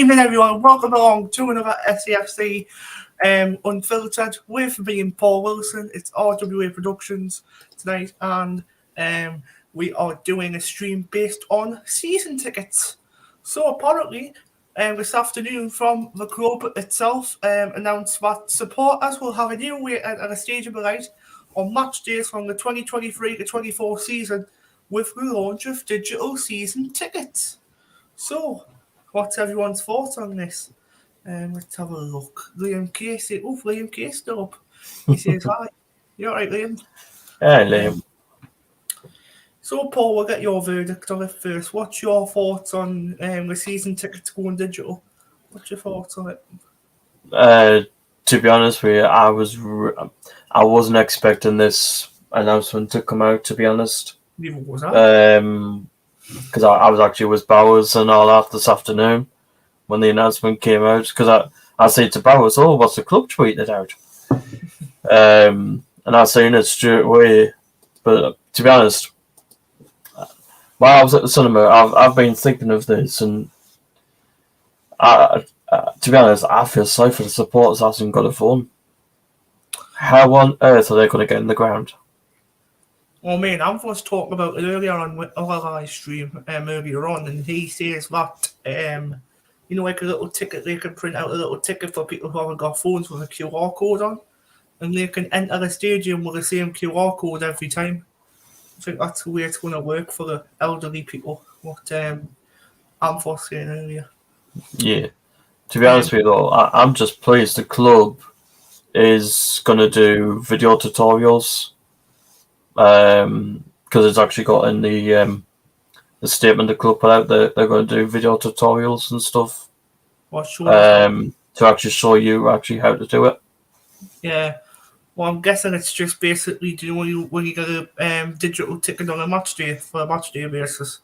evening, everyone. Welcome along to another SAFC Unfiltered with me and Paul Wilson. It's RWA Productions tonight, and we are doing a stream based on season tickets. So apparently, this afternoon from the club itself announced that supporters will have a new way at a stadium light on match days from the 2023 to 24 season with the launch of digital season tickets. So, what's everyone's thoughts on this? Let's have a look. Liam Casey. Oh, Liam Casey still up. He says hi. You all right, Liam? Hey, Liam. So, Paul, we'll get your verdict on it first. What's your thoughts on the season tickets going digital? What's your thoughts on it? To be honest with you, I wasn't expecting this announcement to come out. To be honest, Neither was I. Because I was actually with Bowers and all that this afternoon when the announcement came out. Because I said to Bowers, "Oh, what's the club tweeted out?" And I seen it straight away. But to be honest, while I was at the cinema, I've been thinking of this, and to be honest, I feel sorry for the supporters that hasn't got a phone. How on earth are they going to get in the ground? Well, me and Amp was talking about it earlier on our live stream earlier on, and he says that like a little ticket, they can print out a little ticket for people who haven't got phones with a QR code on, and they can enter the stadium with the same QR code every time. I think that's the way it's going to work for the elderly people. What Amp was saying earlier. Yeah. To be honest with you, though, I'm just pleased the club is going to do video tutorials. Because it's actually got in the statement the club put out that they're going to do video tutorials and stuff. To actually show you actually how to do it. Yeah. Well, I'm guessing it's just basically when you get a digital ticket on a match day for a match day basis.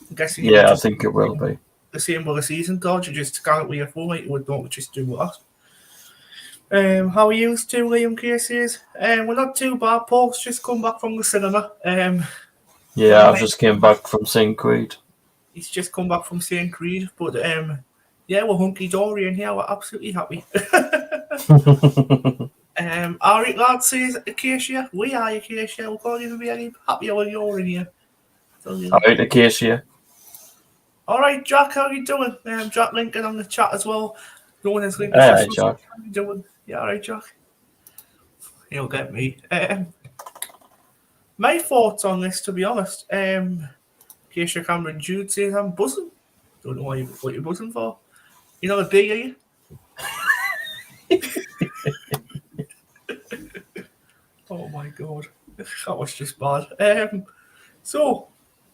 I'm guessing. Yeah, I think it will be the same with a season card. You just scan it with your phone, like you would not just do that. How are you too, Liam Casey? We're not too bad. Paul's just come back from the cinema. Yeah, I've just came back from St. Creed. He's just come back from St. Creed, but yeah, we're hunky-dory in here. We're absolutely happy. All right, lads, says Acacia. We are Acacia. We can't even be any happier when you're in here. All right, Acacia. All right, Jack, how are you doing? Jack Lincoln on the chat as well. No one is Lincoln. Hey, Jack. How are you doing? Yeah, all right, Jack. He'll get me. My thoughts on this, to be honest, Keisha Cameron Jude says I'm buzzing. Don't know what you're buzzing for. You're not a big, are you? Oh my god, that was just bad. So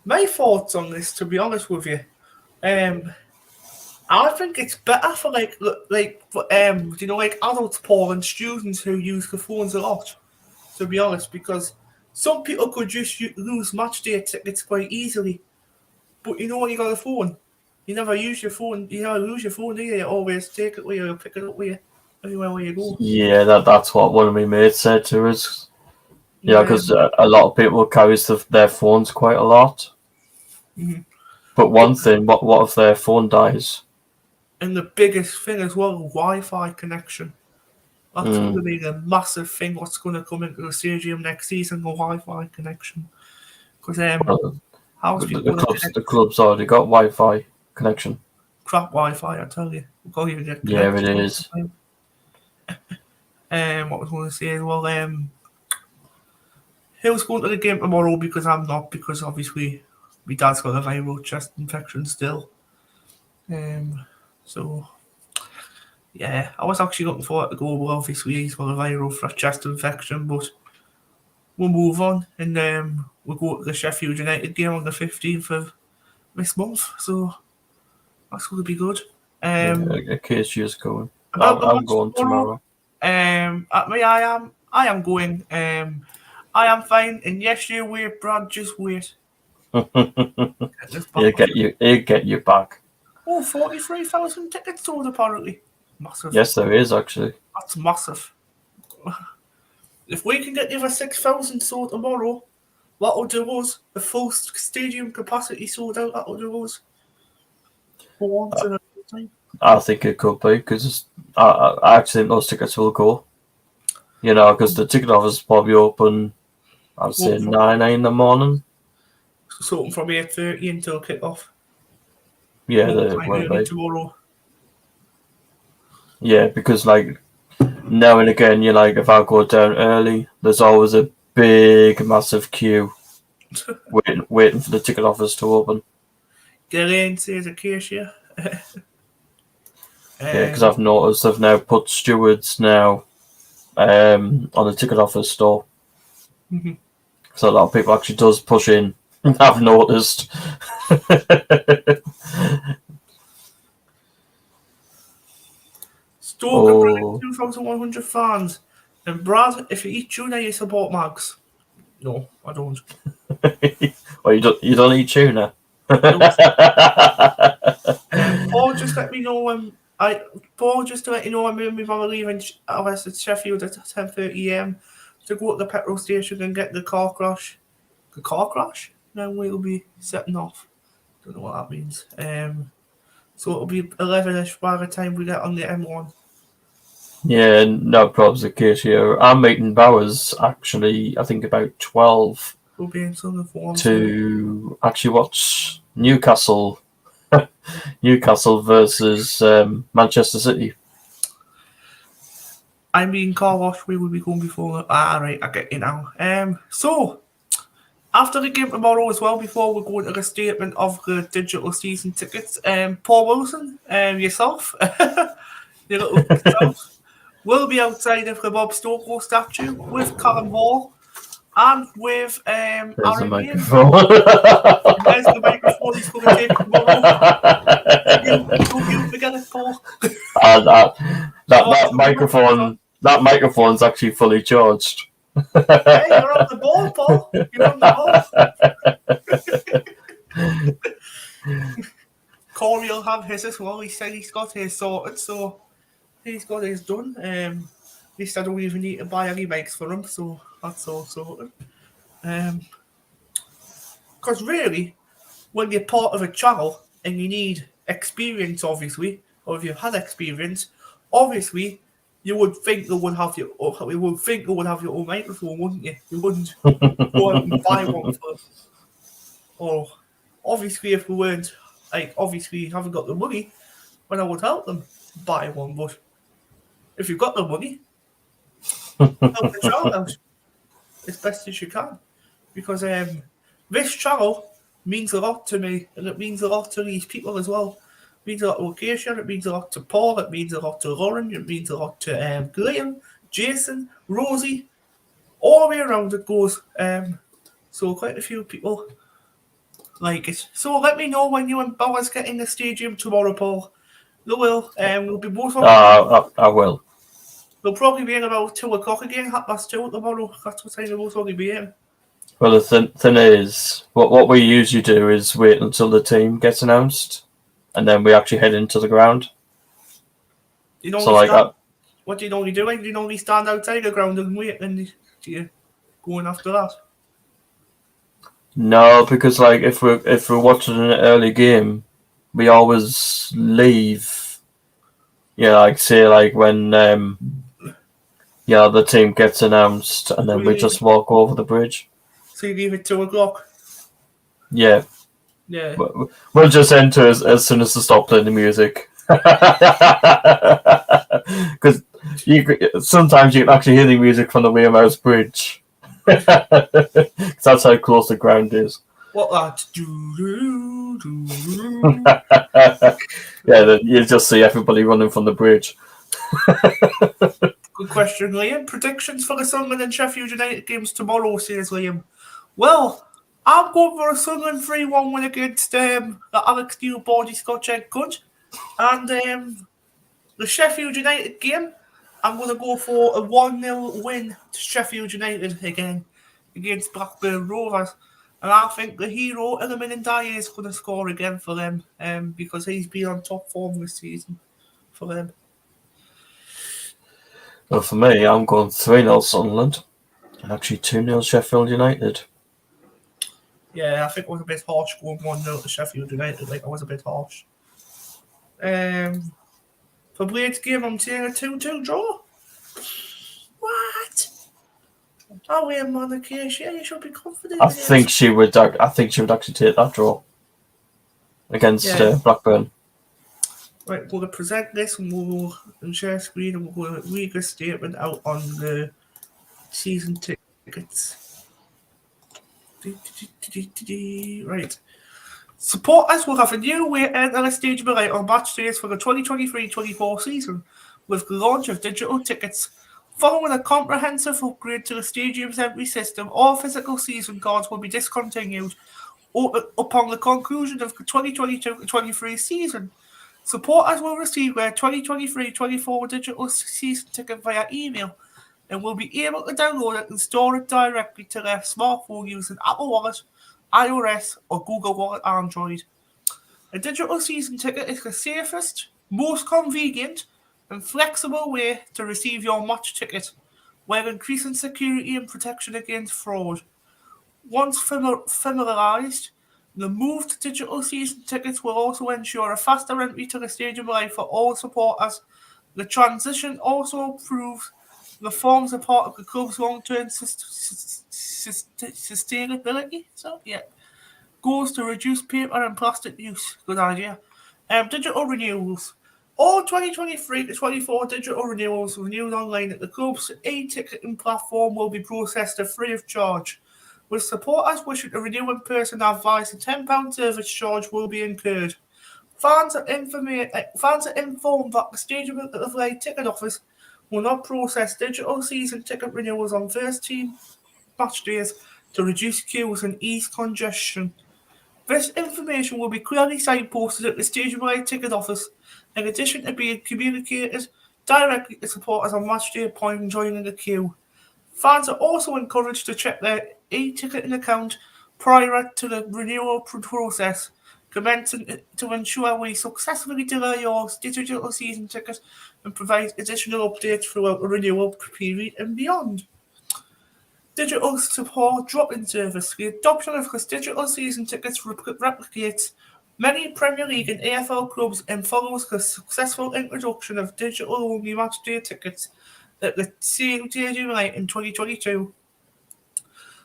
my thoughts on this, to be honest with you, I think it's better for like adults, Paul, and students who use the phones a lot. To be honest, because some people could just lose match day tickets quite easily. But when you got a phone, you never use your phone. You never lose your phone, do you? You always take it with you, pick it up with you, everywhere where you go. Yeah, that's what one of my mates said to us. Yeah, because a lot of people carry their phones quite a lot. Mm-hmm. But one thing, what if their phone dies? And the biggest thing as well, Wi-Fi connection. That's going to be the massive thing. What's going to come into the stadium next season? The Wi-Fi connection. Because the club's already got Wi-Fi connection. Crap Wi-Fi, I tell you. We'll even get yeah, it is. What was I going to say as well? Who's going to the game tomorrow? Because I'm not. Because obviously, my dad's got a viral chest infection still. So. Yeah, I was actually looking forward to go. Well, obviously, he's got a viral chest infection, but we'll move on. And we'll go to the Sheffield United game on the 15th of this month. So that's going to be good. In case you're going. I'm going tomorrow. I am going. I am fine. And yes, you wait, Brad. Just wait. He'll get you back. Oh, 43,000 tickets sold apparently. Massive. Yes, there is actually. That's massive. If we can get the other 6,000 sold tomorrow, that'll do us. The full stadium capacity sold out. That'll do us. For once in a time. I think it could be because I actually think those tickets will go. Because the ticket office is probably open, I'd say 9 in the morning. So from 8:30 until kick-off. Yeah, More they time will early be. tomorrow. Yeah, because now and again, if I go down early, there's always a big, massive queue waiting for the ticket office to open. Get in, says a cashier. Yeah, because I've noticed they've now put stewards now on the ticket office store. Mhm. So a lot of people actually does push in. I've noticed. Stoke and Oh, 2,100 fans. And Brad, if you eat tuna, you support Mags. No, I don't. well, you don't eat tuna. No. Paul, just let me know when Paul, just to let you know, I'm with my mother leaving us at Sheffield at 10:30 a.m. to go to the petrol station and get the car crash. The car crash? Then we'll be setting off. Don't know what that means. So it'll be 11ish by the time we get on the M1. Yeah, no problems the case here. I'm meeting Bowers actually, I think about 12 We'll be in Southern Form. to actually watch Newcastle versus Manchester City. I'm being car wash. We will be going before that. Right, I get you now. So after the game tomorrow as well, before we go into the statement of the digital season tickets, Paul Wilson, yourself, your little self, will be outside of the Bob Stokoe statue with Callum Hall and with There's the Aaron Bain. microphone. And there's the microphone he's going to take tomorrow. Don't you forget it, Paul. That microphone's actually fully charged. Hey, you're on the ball, Paul. You're on the ball. Corey will have his as well. He said he's got his sorted, so he's got his done. At least I don't even need to buy any bikes for him, so that's all sorted. Because really, when you're part of a channel and you need experience, obviously, or if you've had experience, obviously you would think they would have your own microphone, wouldn't you? You wouldn't go out and buy one for them. Or obviously, if we weren't obviously haven't got the money, then I would help them buy one. But if you've got the money, help the child out as best as you can, because this channel means a lot to me, and it means a lot to these people as well. It means a lot to Acacia, it means a lot to Paul, it means a lot to Lauren, it means a lot to Graham, Jason, Rosie, all the way around it goes. So quite a few people like it. So let me know when you and Bowers get in the stadium tomorrow, Paul. They will. We'll be both on. I will. They'll probably be in about 2 o'clock again, 2:30 tomorrow. That's what time they'll both probably be in. Well, the thing is, what we usually do is wait until the team gets announced, and then we actually head into the ground. You know, what do you normally do? Do you normally stand outside the ground and wait, and do you go in after that? No, because if we're watching an early game, we always leave. Yeah, say when the team gets announced, and then we just walk over the bridge. So you leave at 2 o'clock? Yeah. Yeah. We'll just enter as soon as they stop playing the music. Because sometimes you can actually hear the music from the Wearmouth Bridge. That's how close the ground is. What that? Yeah, you just see everybody running from the bridge. Good question, Liam. Predictions for the Sunderland and Sheffield United games tomorrow, says Liam. Well, I'm going for a Sunderland 3-1 win against the Alex Neil Body Scotch Egg Cunt. And the Sheffield United game, I'm going to go for a 1-0 win to Sheffield United again against Blackburn Rovers. And I think the hero, Iliman Ndiaye, is going to score again for them because he's been on top form this season for them. Well, for me, I'm going 3-0 Sunderland and actually 2-0 Sheffield United. Yeah, I think it was a bit harsh going 1-0 to Sheffield United. I was a bit harsh. For Blade's game, I'm saying a 2-2 draw. What? Oh, we're on the case. Yeah, you should be confident. I think she would. I think she would actually take that draw against Blackburn. Right, we're going to present this and we'll share screen and we're going to read a statement out on the season tickets. Right. Supporters will have a new way to enter the Stadium Light on match days for the 2023-24 season with the launch of digital tickets. Following a comprehensive upgrade to the stadium's entry system, all physical season cards will be discontinued upon the conclusion of the 2022-23 season. Supporters will receive their 2023-24 digital season ticket via email and will be able to download it and store it directly to their smartphone using Apple Wallet, iOS, or Google Wallet Android. A digital season ticket is the safest, most convenient, and flexible way to receive your match ticket, while increasing security and protection against fraud. Once familiarised, the move to digital season tickets will also ensure a faster entry to the Stadium Live for all supporters. The transition also improves the forms a part of the club's long-term sustainability. Goals to reduce paper and plastic use. Good idea. Digital renewals. All 2023-24 digital renewals renewed online at the club's e-ticketing platform will be processed at free of charge. With supporters wishing to renew in person, advised a £10 service charge will be incurred. Fans are informed that the Stadium of Light ticket office will not process digital season ticket renewals on first team match days to reduce queues and ease congestion. This information will be clearly signposted at the Stadium Light ticket office, in addition to being communicated directly to supporters on match day upon joining the queue. Fans are also encouraged to check their e-ticketing account prior to the renewal process, commencing to ensure we successfully delay your digital season ticket and provide additional updates throughout the renewal period and beyond. Digital support drop-in service. The adoption of this digital season tickets replicates many Premier League and AFL clubs and follows the successful introduction of digital-only match day tickets at the Stadium Light in 2022.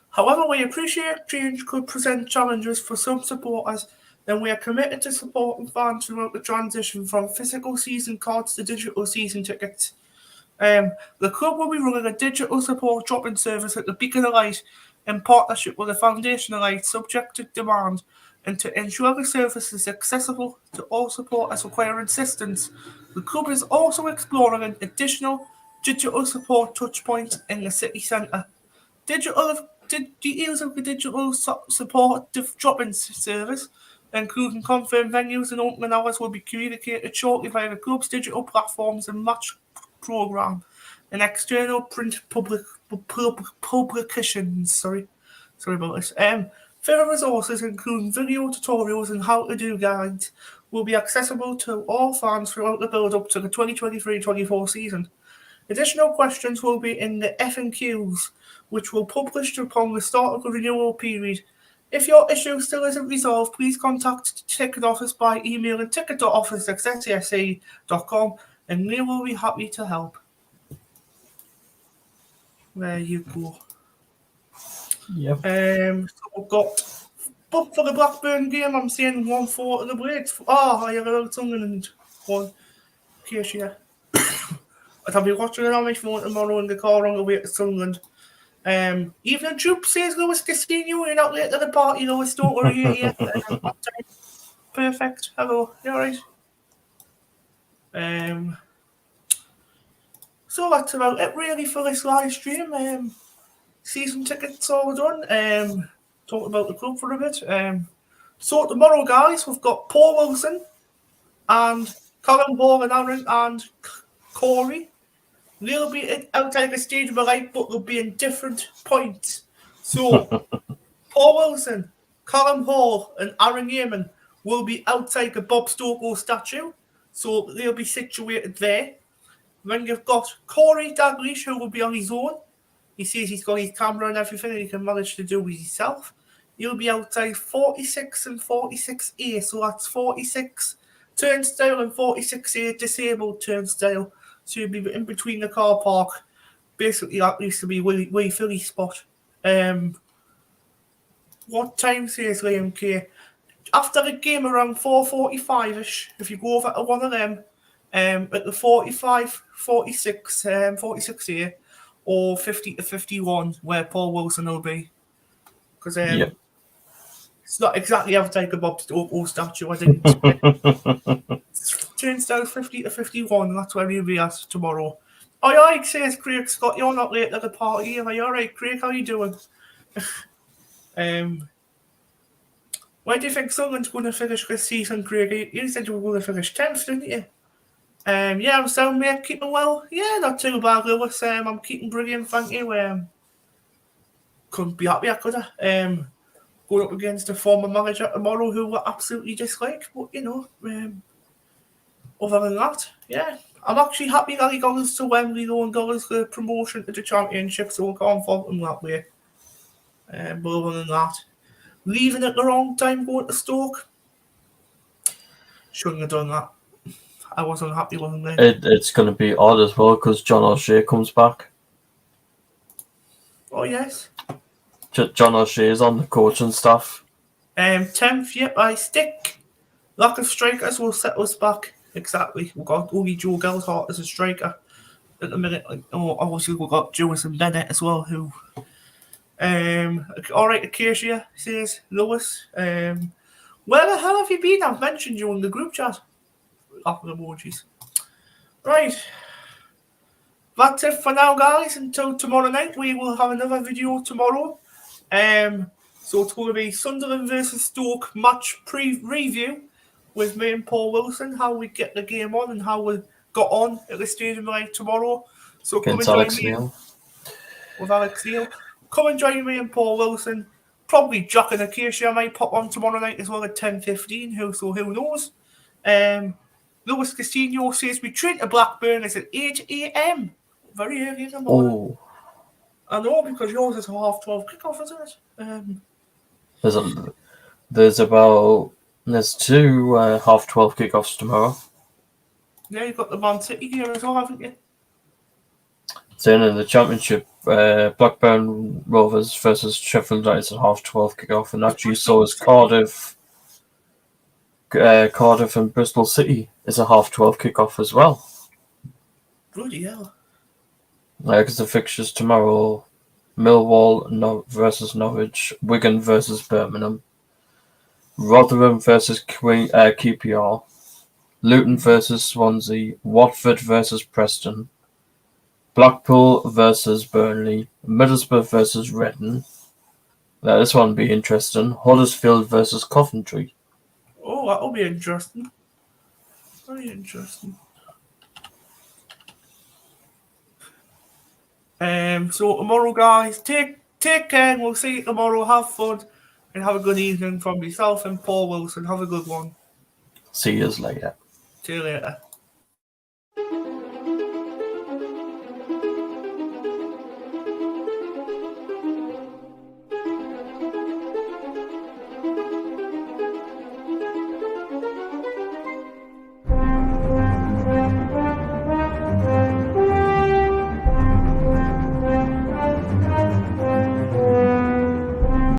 However, we appreciate change could present challenges for some supporters, and we are committed to supporting fans throughout the transition from physical season cards to digital season tickets. The club will be running a digital support drop-in service at the Beacon of Light in partnership with the Foundation of Light, subject to demand, and to ensure the service is accessible to all supporters requiring assistance. The club is also exploring an additional digital support touchpoints in the city centre. Details of the digital support drop-in service, including confirmed venues and opening hours, will be communicated shortly via the club's digital platforms and match programme and external print publications. Sorry about this. Further resources, including video tutorials and how-to-do guides, will be accessible to all fans throughout the build-up to the 2023-24 season. Additional questions will be in the FAQs, which will publish upon the start of the renewal period. If your issue still isn't resolved, please contact the ticket office by emailing ticket.office@ncsa.com and we will be happy to help. There you go. Yep. So we've got, but for the Blackburn game, I'm saying 1-4 to the Blades. Oh, I have a little Sunderland one. Case, yeah. But I'll be watching it on my phone tomorrow in the car on the way to Sunderland. Evening Troop says Lewis Castillo, you're not late to the party, Lewis, don't worry yet. Perfect. Hello, you alright? So that's about it really for this live stream. Season tickets all done. Talk about the club for a bit. So tomorrow, guys, we've got Paul Wilson and Colin Ball and Aaron and Corey. They'll be outside the Stadium of Light, but they'll be in different points. So Paul Wilson, Colin Hall, and Aaron Yeaman will be outside the Bob Stokoe statue. So they'll be situated there. Then you've got Corey Dalglish, who will be on his own. He says he's got his camera and everything, and he can manage to do it himself. He'll be outside 46 and 46A, so that's 46 turnstile and 46A disabled turnstile. So you'll be in between the car park. Basically, that used to be wee Philly spot. What time says Liam K? After the game around 4:45ish, if you go over to one of them, at the 45, 46, 46A, or 50 to 51, where Paul Wilson will be. Because Yep. it's not exactly like a Bob Stokoe statue, I think. Turnstile 50 to 51, and that's where he'll be at tomorrow. Aye, says Craig Scott, you're not late at the party. Am I alright, Craig? How you doing? Where do you think Sunderland's going to finish this season, Craig? You said you were going to finish 10th, didn't you? Yeah, I'm sound, mate. Keeping well. Yeah, not too bad, Lewis. I'm keeping brilliant, thank you. Couldn't be happier, could I? Going up against a former manager tomorrow who were absolutely disliked, but other than that, yeah. I'm actually happy that he got us to Wembley though and got us the promotion to the championship, so we can't fault him that way. But other than that, leaving at the wrong time going to Stoke, shouldn't have done that. I wasn't happy with him there. It's going to be odd as well because John O'Shea comes back. Oh, yes. John O'Shea is on the coaching staff. 10th, yep, I stick. Lack of strikers will set us back. Exactly. We've got only Joe Gelhardt as a striker at the minute. Obviously, we've got Jewison Bennett as well, who. Alright, Acacia says, Lewis. Where the hell have you been? I've mentioned you in the group chat. Laughing emojis. Right. That's it for now, guys. Until tomorrow night, we will have another video tomorrow. So it's going to be Sunderland versus Stoke match review with me and Paul Wilson, how we get the game on and how we got on at the stadium like tomorrow. So come and join me with Alex Neil. Come and join me and Paul Wilson. Probably Jack and Acacia might pop on tomorrow night as well at 10:15. Who knows? Lewis Castillo says we train to Blackburn is at 8 a.m. Very early in the morning. Oh. I know, because yours is a 12:30 kickoff, isn't it? There's two 12:30 kickoffs tomorrow. Yeah, you've got the Man City here as well, haven't you? Then in the Championship, Blackburn Rovers versus Sheffield United at 12:30 kickoff, and actually so is Cardiff and Bristol City is a 12:30 kickoff as well. Bloody hell. Because the fixtures tomorrow: Millwall versus Norwich, Wigan versus Birmingham, Rotherham versus QPR, Luton versus Swansea, Watford versus Preston, Blackpool versus Burnley, Middlesbrough versus Reading. Now this one will be interesting. Huddersfield versus Coventry. Oh, that'll be interesting. Very interesting. So tomorrow, guys, take care. We'll see you tomorrow. Have fun and have a good evening from myself and Paul Wilson. Have a good one. See you later. See you later.